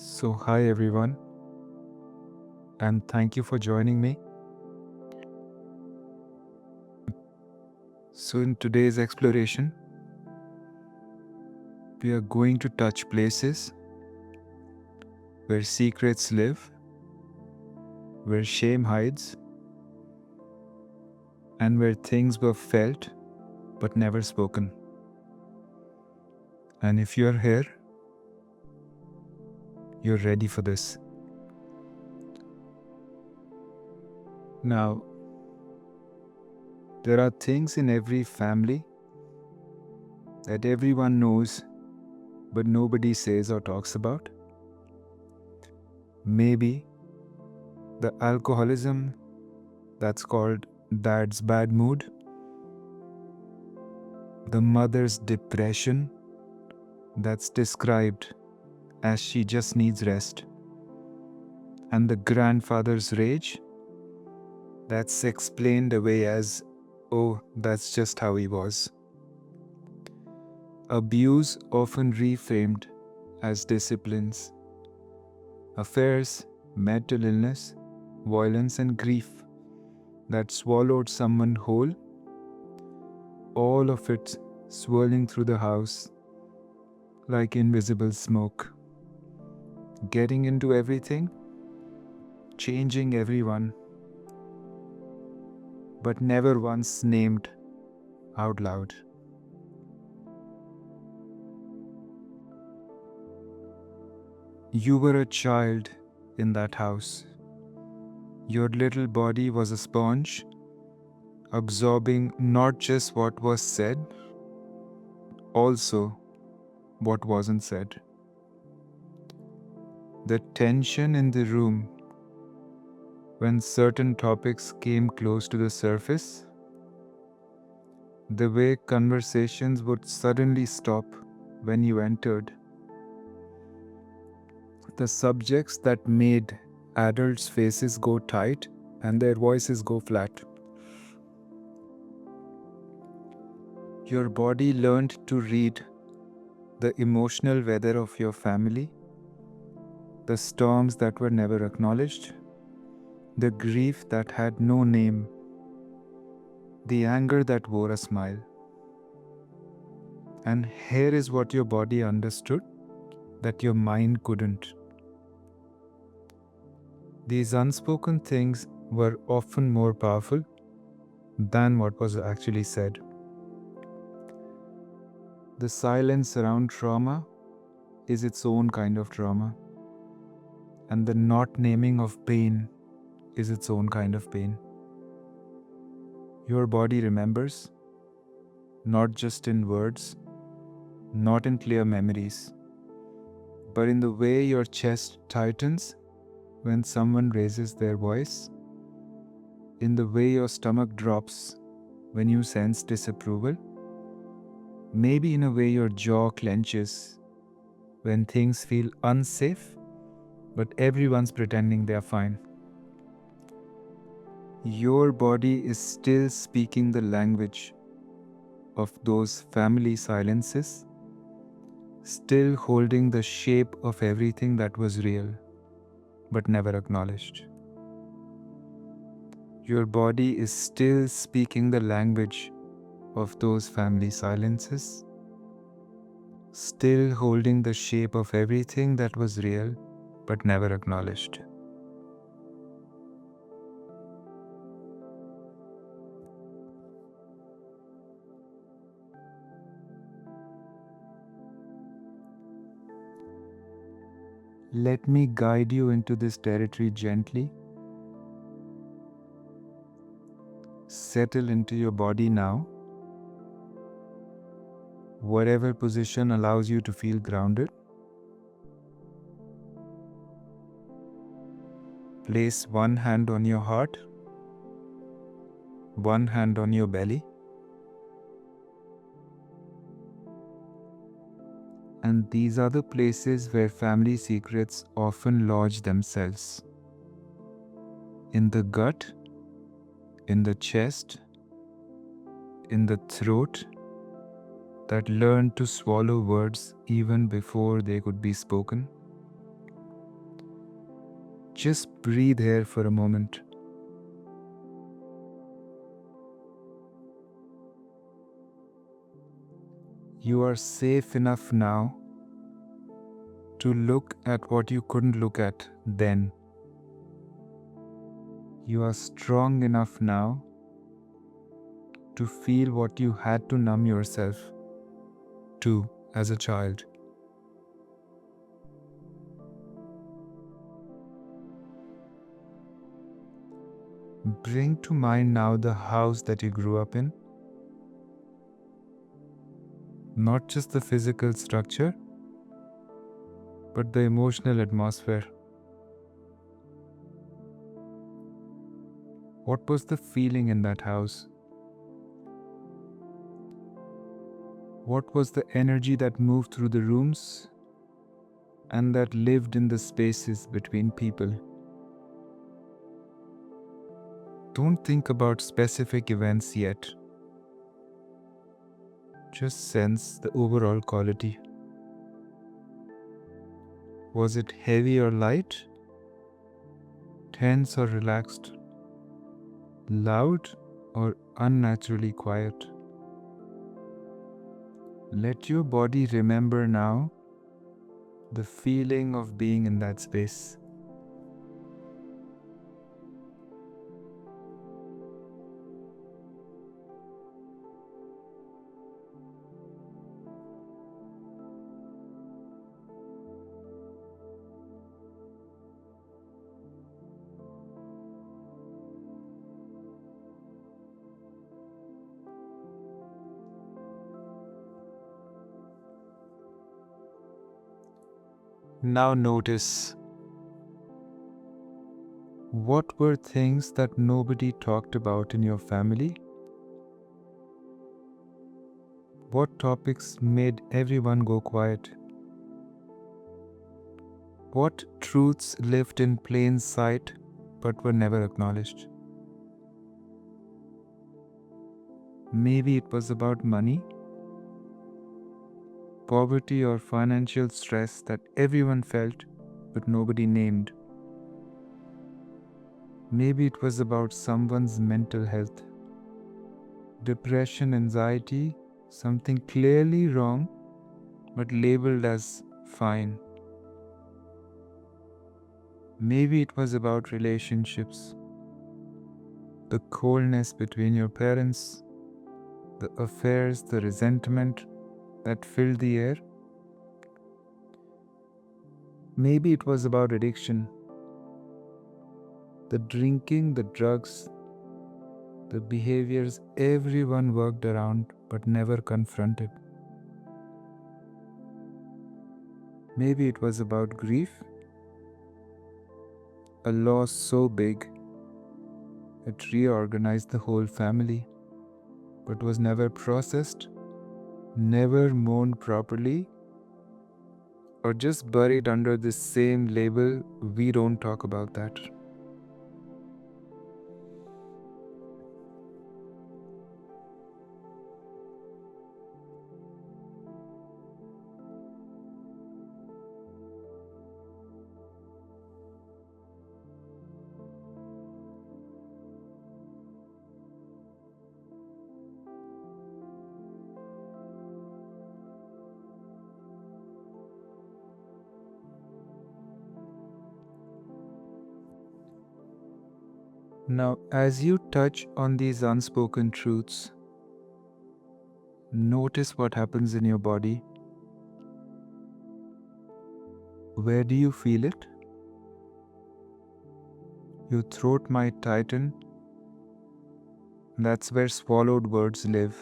So, hi everyone, and thank you for joining me. So, in today's exploration, we are going to touch places where secrets live, where shame hides, and where things were felt but never spoken. And if you're here, you're ready for this. Now, there are things in every family that everyone knows but nobody says or talks about. Maybe the alcoholism that's called dad's bad mood, the mother's depression that's described as she just needs rest, and the grandfather's rage that's explained away as, oh, that's just how he was. Abuse often reframed as disciplines, affairs, mental illness, violence, and grief that swallowed someone whole, all of it swirling through the house like invisible smoke, getting into everything, changing everyone, but never once named out loud. You were a child in that house. Your little body was a sponge, absorbing not just what was said, also what wasn't said. The tension in the room when certain topics came close to the surface, the way conversations would suddenly stop when you entered, the subjects that made adults' faces go tight and their voices go flat. Your body learned to read the emotional weather of your family, the storms that were never acknowledged, the grief that had no name, the anger that wore a smile. And here is what your body understood that your mind couldn't. These unspoken things were often more powerful than what was actually said. The silence around trauma is its own kind of trauma, and the not naming of pain is its own kind of pain. Your body remembers, not just in words, not in clear memories, but in the way your chest tightens when someone raises their voice, in the way your stomach drops when you sense disapproval, maybe in a way your jaw clenches when things feel unsafe, but everyone's pretending they're fine. Your body is still speaking the language of those family silences, still holding the shape of everything that was real, but never acknowledged. Your body is still speaking the language of those family silences, still holding the shape of everything that was real, but never acknowledged. Let me guide you into this territory gently. Settle into your body now. Whatever position allows you to feel grounded. Place one hand on your heart, one hand on your belly, and these are the places where family secrets often lodge themselves. In the gut, in the chest, in the throat, that learned to swallow words even before they could be spoken. Just breathe here for a moment. You are safe enough now to look at what you couldn't look at then. You are strong enough now to feel what you had to numb yourself to as a child. Bring to mind now the house that you grew up in. Not just the physical structure, but the emotional atmosphere. What was the feeling in that house? What was the energy that moved through the rooms and that lived in the spaces between people? Don't think about specific events yet. Just sense the overall quality. Was it heavy or light? Tense or relaxed? Loud or unnaturally quiet? Let your body remember now the feeling of being in that space. Now notice, what were things that nobody talked about in your family? What topics made everyone go quiet? What truths lived in plain sight but were never acknowledged? Maybe it was about money, poverty, or financial stress that everyone felt but nobody named. Maybe it was about someone's mental health, depression, anxiety, something clearly wrong but labeled as fine. Maybe it was about relationships, the coldness between your parents, the affairs, the resentment that filled the air. Maybe it was about addiction, the drinking, the drugs, the behaviors everyone worked around but never confronted. Maybe it was about grief, a loss so big it reorganized the whole family but was never processed, never mourned properly, or just buried under the same label, we don't talk about that. Now, as you touch on these unspoken truths, notice what happens in your body. Where do you feel it? Your throat might tighten. That's where swallowed words live.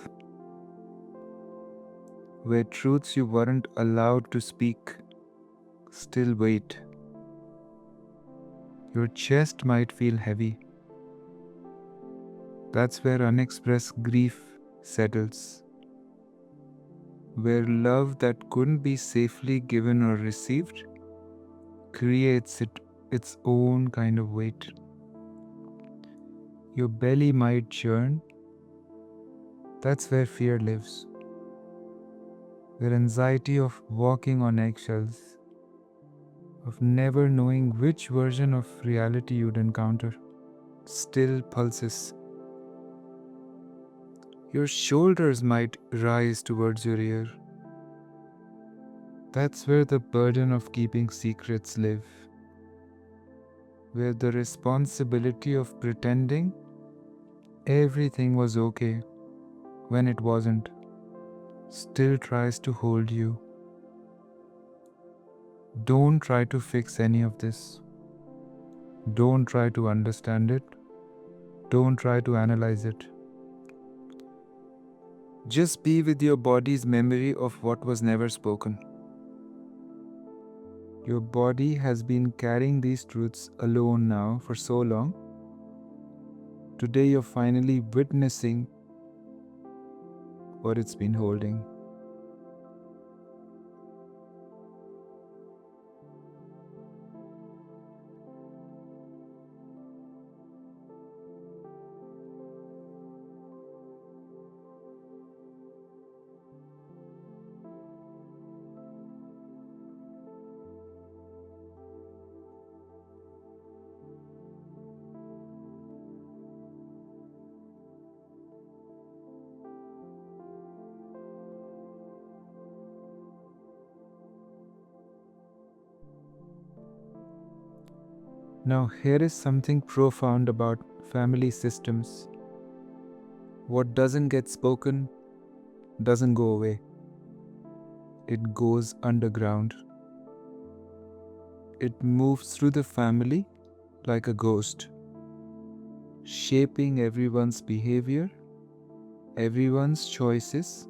Where truths you weren't allowed to speak still wait. Your chest might feel heavy. That's where unexpressed grief settles. Where love that couldn't be safely given or received creates its own kind of weight. Your belly might churn. That's where fear lives. Where anxiety of walking on eggshells, of never knowing which version of reality you'd encounter, still pulses. Your shoulders might rise towards your ear. That's where the burden of keeping secrets live, where the responsibility of pretending everything was okay when it wasn't still tries to hold you. Don't try to fix any of this. Don't try to understand it. Don't try to analyze it. Just be with your body's memory of what was never spoken. Your body has been carrying these truths alone now for so long. Today you're finally witnessing what it's been holding. Now, here is something profound about family systems. What doesn't get spoken doesn't go away, it goes underground. It moves through the family like a ghost, shaping everyone's behavior, everyone's choices,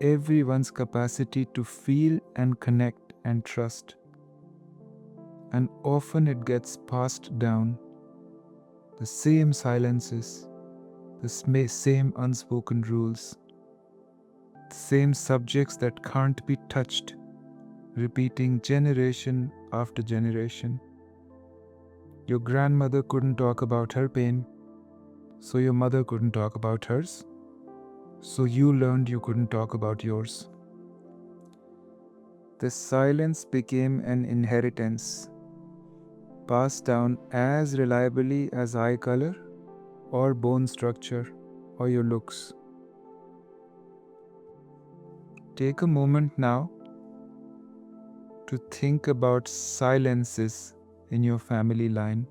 everyone's capacity to feel and connect and trust. And often it gets passed down. The same silences, the same unspoken rules, the same subjects that can't be touched, repeating generation after generation. Your grandmother couldn't talk about her pain, so your mother couldn't talk about hers, so you learned you couldn't talk about yours. This silence became an inheritance, passed down as reliably as eye color or bone structure or your looks. Take a moment now to think about silences in your family line.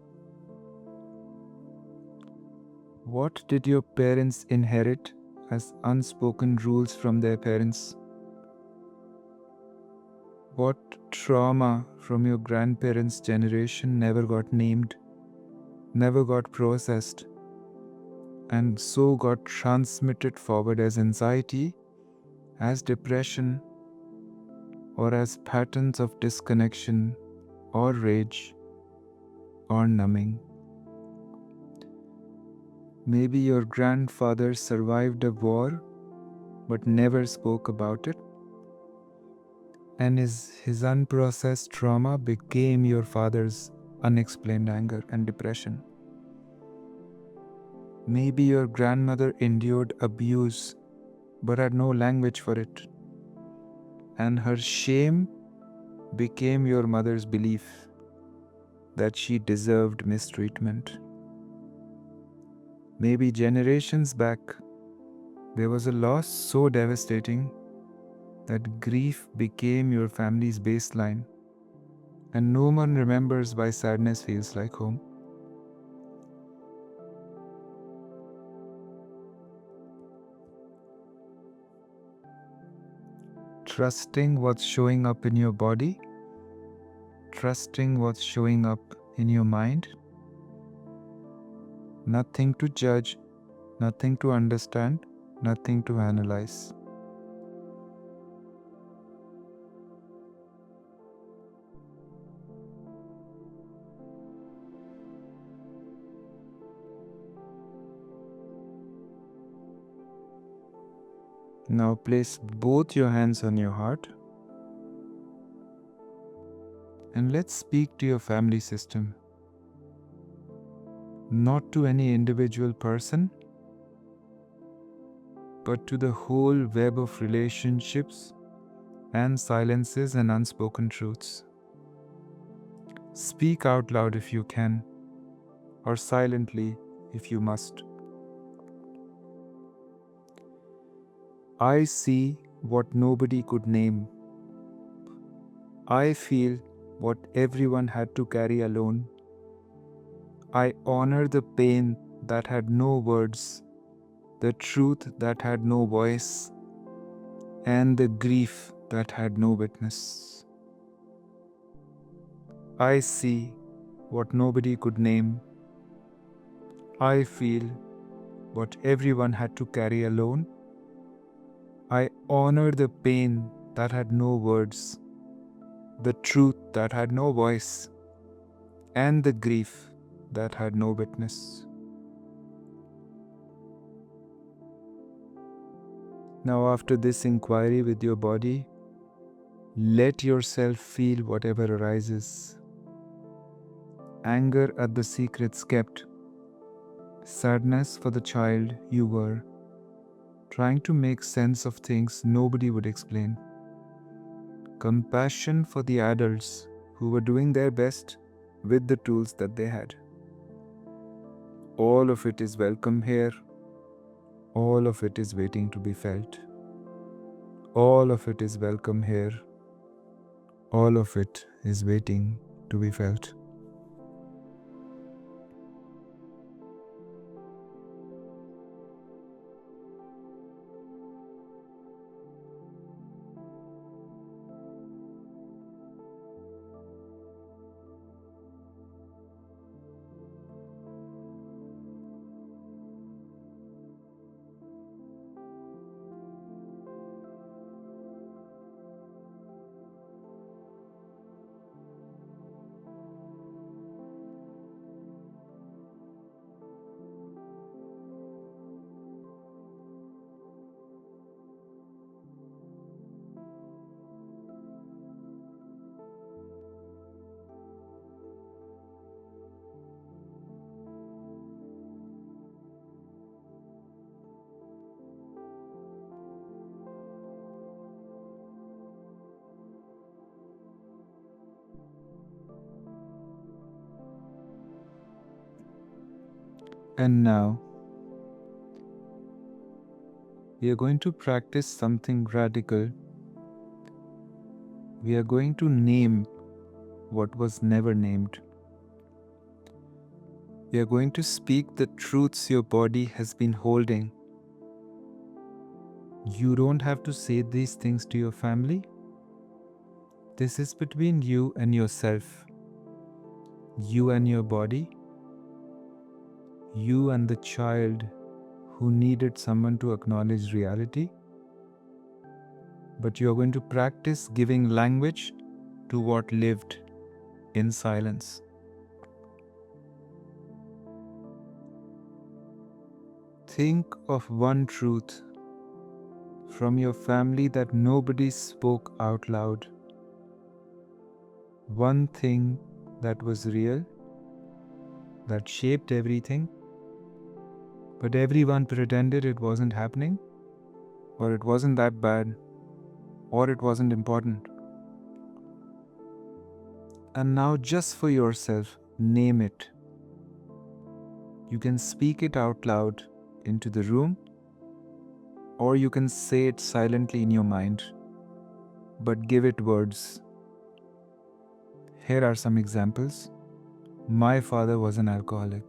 What did your parents inherit as unspoken rules from their parents? What trauma from your grandparents' generation never got named, never got processed, and so got transmitted forward as anxiety, as depression, or as patterns of disconnection, or rage, or numbing? Maybe your grandfather survived a war but never spoke about it, and his unprocessed trauma became your father's unexplained anger and depression. Maybe your grandmother endured abuse but had no language for it, and her shame became your mother's belief that she deserved mistreatment. Maybe generations back, there was a loss so devastating that grief became your family's baseline, and no one remembers why sadness feels like home. Trusting what's showing up in your body, trusting what's showing up in your mind. Nothing to judge, nothing to understand, nothing to analyze. Now place both your hands on your heart and let's speak to your family system. Not to any individual person, but to the whole web of relationships and silences and unspoken truths. Speak out loud if you can, or silently if you must. I see what nobody could name. I feel what everyone had to carry alone. I honor the pain that had no words, the truth that had no voice, and the grief that had no witness. I see what nobody could name. I feel what everyone had to carry alone. I honor the pain that had no words, the truth that had no voice, and the grief that had no witness. Now, after this inquiry with your body, let yourself feel whatever arises. Anger at the secrets kept, sadness for the child you were, trying to make sense of things nobody would explain, compassion for the adults who were doing their best with the tools that they had. All of it is welcome here. All of it is waiting to be felt. All of it is welcome here. All of it is waiting to be felt. And now, we are going to practice something radical. We are going to name what was never named. We are going to speak the truths your body has been holding. You don't have to say these things to your family. This is between you and yourself, you and your body, you and the child who needed someone to acknowledge reality. But you are going to practice giving language to what lived in silence. Think of one truth from your family that nobody spoke out loud. One thing that was real, that shaped everything, but everyone pretended it wasn't happening, or it wasn't that bad, or it wasn't important. And now, just for yourself, name it. You can speak it out loud into the room, or you can say it silently in your mind, but give it words. Here are some examples. My father was an alcoholic.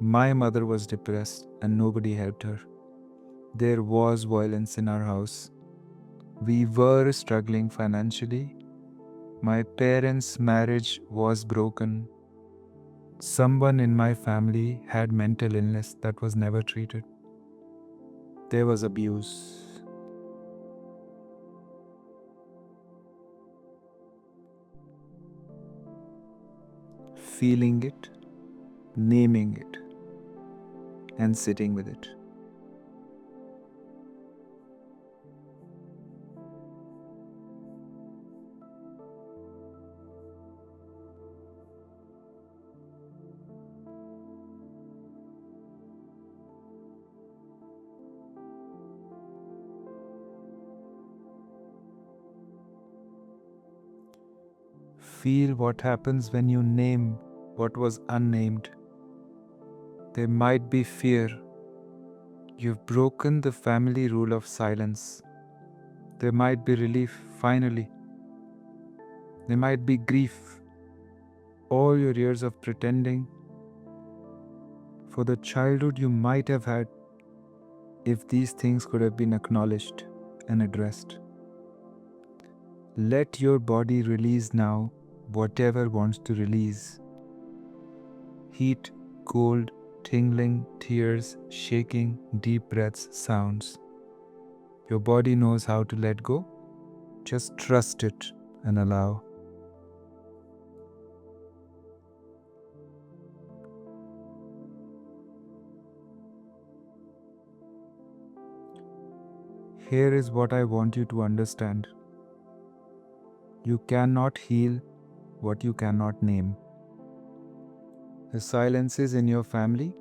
My mother was depressed and nobody helped her. There was violence in our house. We were struggling financially. My parents' marriage was broken. Someone in my family had mental illness that was never treated. There was abuse. Feeling it, naming it, and sitting with it. feel what happens when you name what was unnamed. There might be fear. You've broken the family rule of silence. There might be relief, finally. There might be grief. All your years of pretending for the childhood you might have had if these things could have been acknowledged and addressed. Let your body release now whatever wants to release. Heat, cold, tingling, tears, shaking, deep breaths, sounds. Your body knows how to let go. Just trust it and allow. Here is what I want you to understand. You cannot heal what you cannot name. The silences in your family,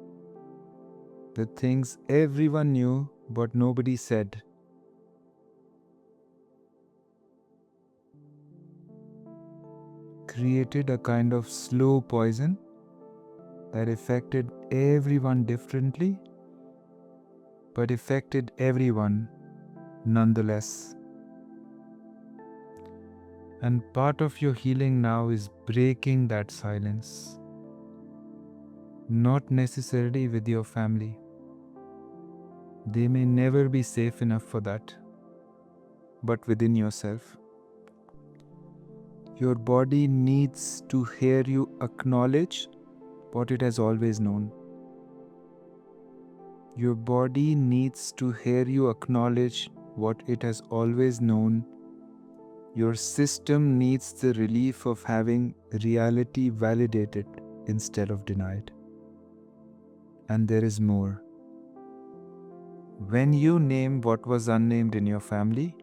the things everyone knew but nobody said, created a kind of slow poison that affected everyone differently, but affected everyone nonetheless. And part of your healing now is breaking that silence. Not necessarily with your family. They may never be safe enough for that, but within yourself. Your body needs to hear you acknowledge what it has always known. Your body needs to hear you acknowledge what it has always known. Your system needs the relief of having reality validated instead of denied. And there is more. When you name what was unnamed in your family,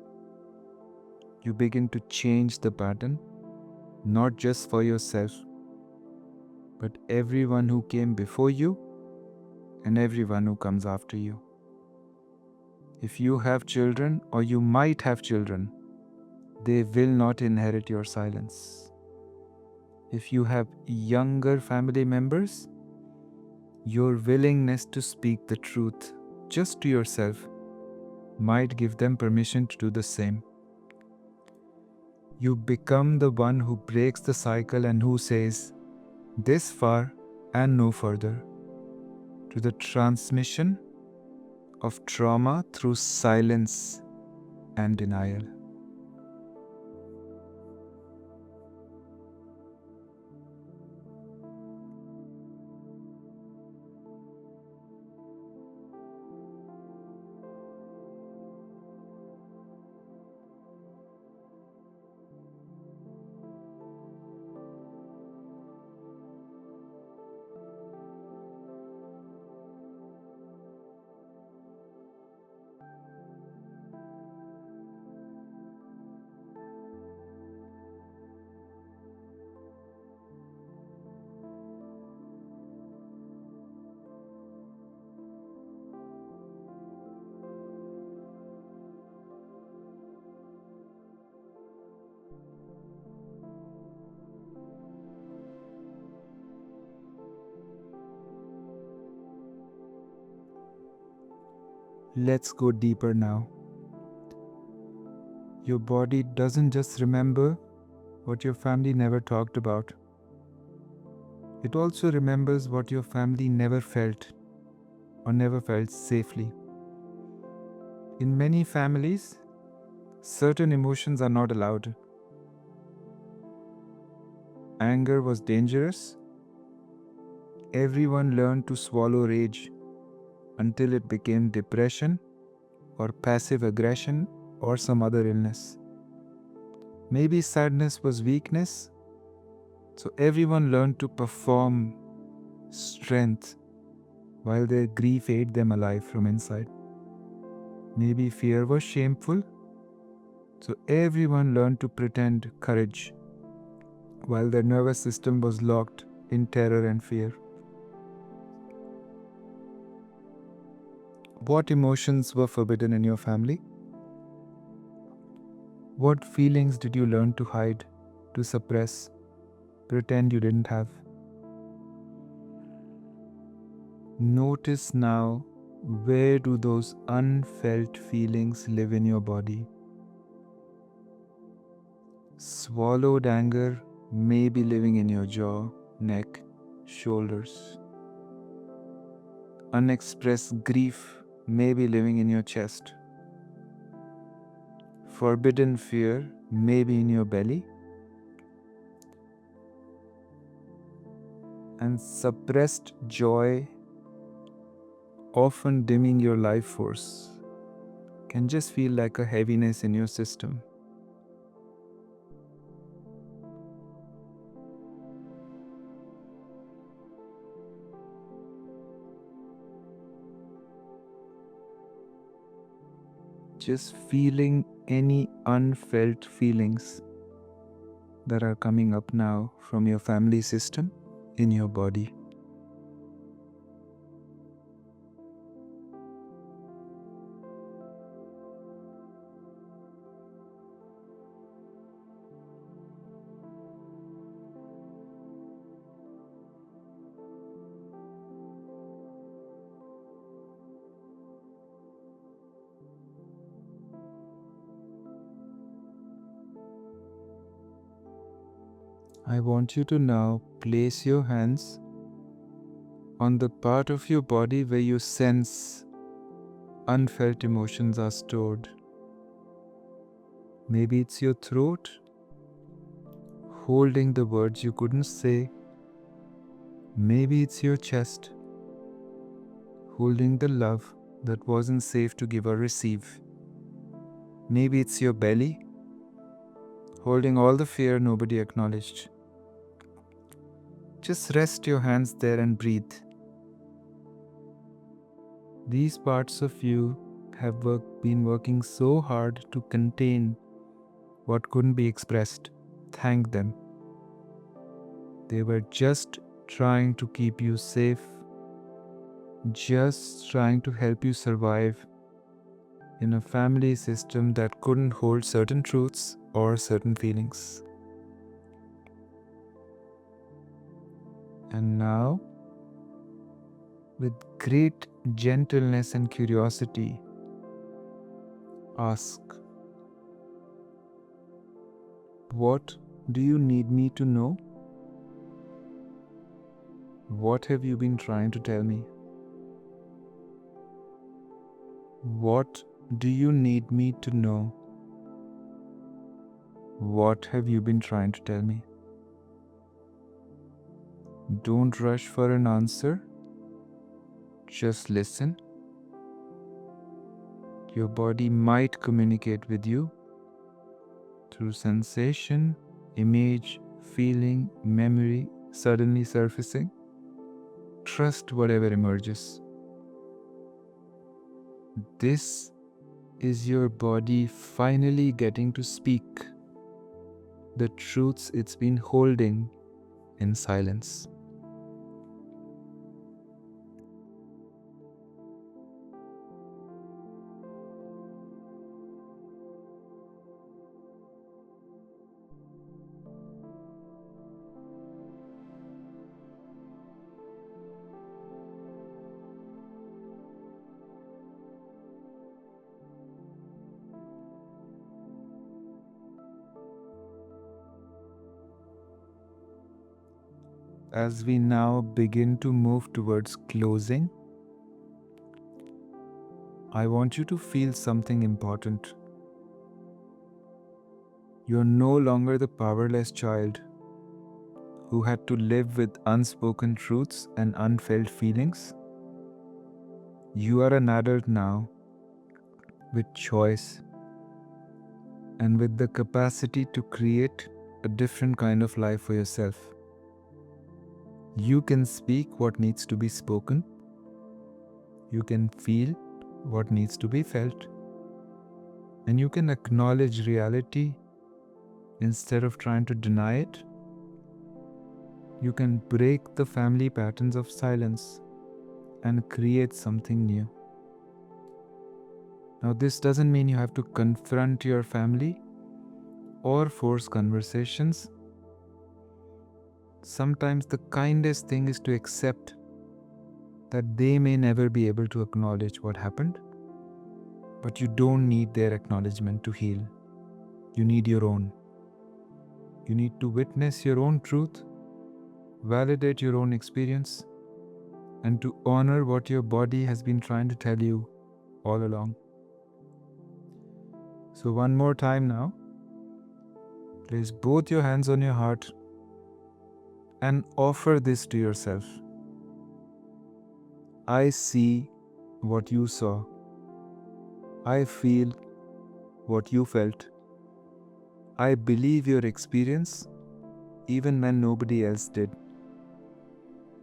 you begin to change the pattern, not just for yourself, but everyone who came before you and everyone who comes after you. If you have children, or you might have children, they will not inherit your silence. If you have younger family members, your willingness to speak the truth just to yourself might give them permission to do the same. You become the one who breaks the cycle and who says, this far and no further, to the transmission of trauma through silence and denial. Let's go deeper now. Your body doesn't just remember what your family never talked about. It also remembers what your family never felt or never felt safely. In many families, certain emotions are not allowed. Anger was dangerous. Everyone learned to swallow rage until it became depression or passive aggression or some other illness. Maybe sadness was weakness, so everyone learned to perform strength while their grief ate them alive from inside. Maybe fear was shameful, so everyone learned to pretend courage while their nervous system was locked in terror and fear. What emotions were forbidden in your family? What feelings did you learn to hide, to suppress, pretend you didn't have. Notice now, where do those unfelt feelings live in your body? Swallowed anger may be living in your jaw, neck, shoulders. Unexpressed grief may be living in your chest. Forbidden fear may be in your belly. And suppressed joy, often dimming your life force, can just feel like a heaviness in your system. Just feeling any unfelt feelings that are coming up now from your family system in your body. I want you to now place your hands on the part of your body where you sense unfelt emotions are stored. Maybe it's your throat, holding the words you couldn't say. Maybe it's your chest, holding the love that wasn't safe to give or receive. Maybe it's your belly, holding all the fear nobody acknowledged. Just rest your hands there and breathe. These parts of you have been working so hard to contain what couldn't be expressed. Thank them. They were just trying to keep you safe, just trying to help you survive in a family system that couldn't hold certain truths or certain feelings. And now, with great gentleness and curiosity, ask, what do you need me to know? What have you been trying to tell me? What do you need me to know? What have you been trying to tell me? Don't rush for an answer. Just listen. Your body might communicate with you through sensation, image, feeling, memory suddenly surfacing. Trust whatever emerges. This is your body finally getting to speak the truths it's been holding in silence. As we now begin to move towards closing, I want you to feel something important. You're no longer the powerless child who had to live with unspoken truths and unfelt feelings. You are an adult now with choice and with the capacity to create a different kind of life for yourself. You can speak what needs to be spoken. You can feel what needs to be felt. And you can acknowledge reality instead of trying to deny it. You can break the family patterns of silence and create something new. Now, this doesn't mean you have to confront your family or force conversations. sometimes the kindest thing is to accept that they may never be able to acknowledge what happened, but you don't need their acknowledgement to heal. You need your own. You need to witness your own truth, validate your own experience, and to honor what your body has been trying to tell you all along. So one more time now, place both your hands on your heart and offer this to yourself. I see what you saw. I feel what you felt. I believe your experience even when nobody else did.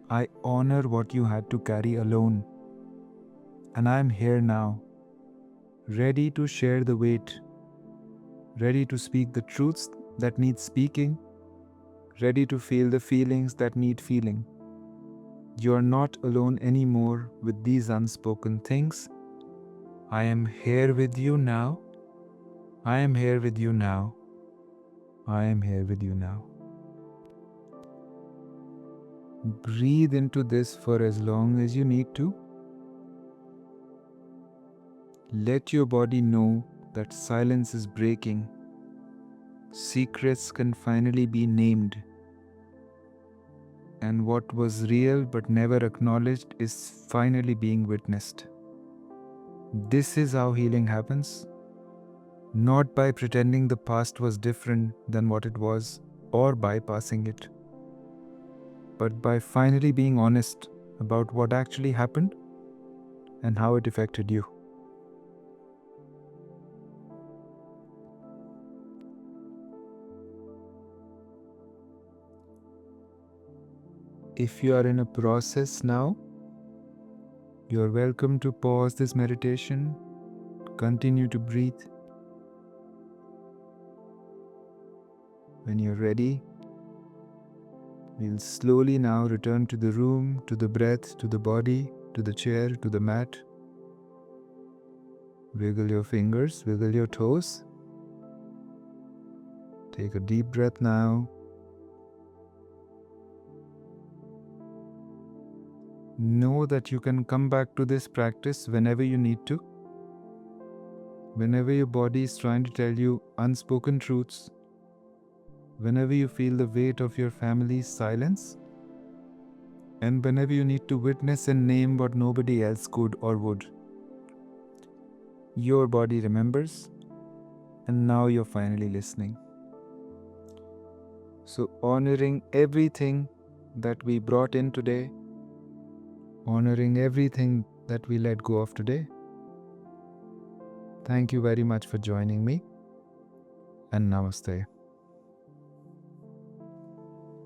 I honor what you had to carry alone. And I am here now, ready to share the weight, ready to speak the truths that need speaking, ready to feel the feelings that need feeling. You are not alone anymore with these unspoken things. I am here with you now. I am here with you now. I am here with you now. Breathe into this for as long as you need to. Let your body know that silence is breaking. Secrets can finally be named. And what was real but never acknowledged is finally being witnessed. This is how healing happens. Not by pretending the past was different than what it was or bypassing it, but by finally being honest about what actually happened and how it affected you. If you are in a process now, you are welcome to pause this meditation, continue to breathe. When you're ready, we'll slowly now return to the room, to the breath, to the body, to the chair, to the mat. Wiggle your fingers, wiggle your toes. Take a deep breath now. Know that you can come back to this practice whenever you need to. Whenever your body is trying to tell you unspoken truths. Whenever you feel the weight of your family's silence. And whenever you need to witness and name what nobody else could or would. Your body remembers, and now you're finally listening. So honoring everything that we brought in today, honoring everything that we let go of today. Thank you very much for joining me, and namaste.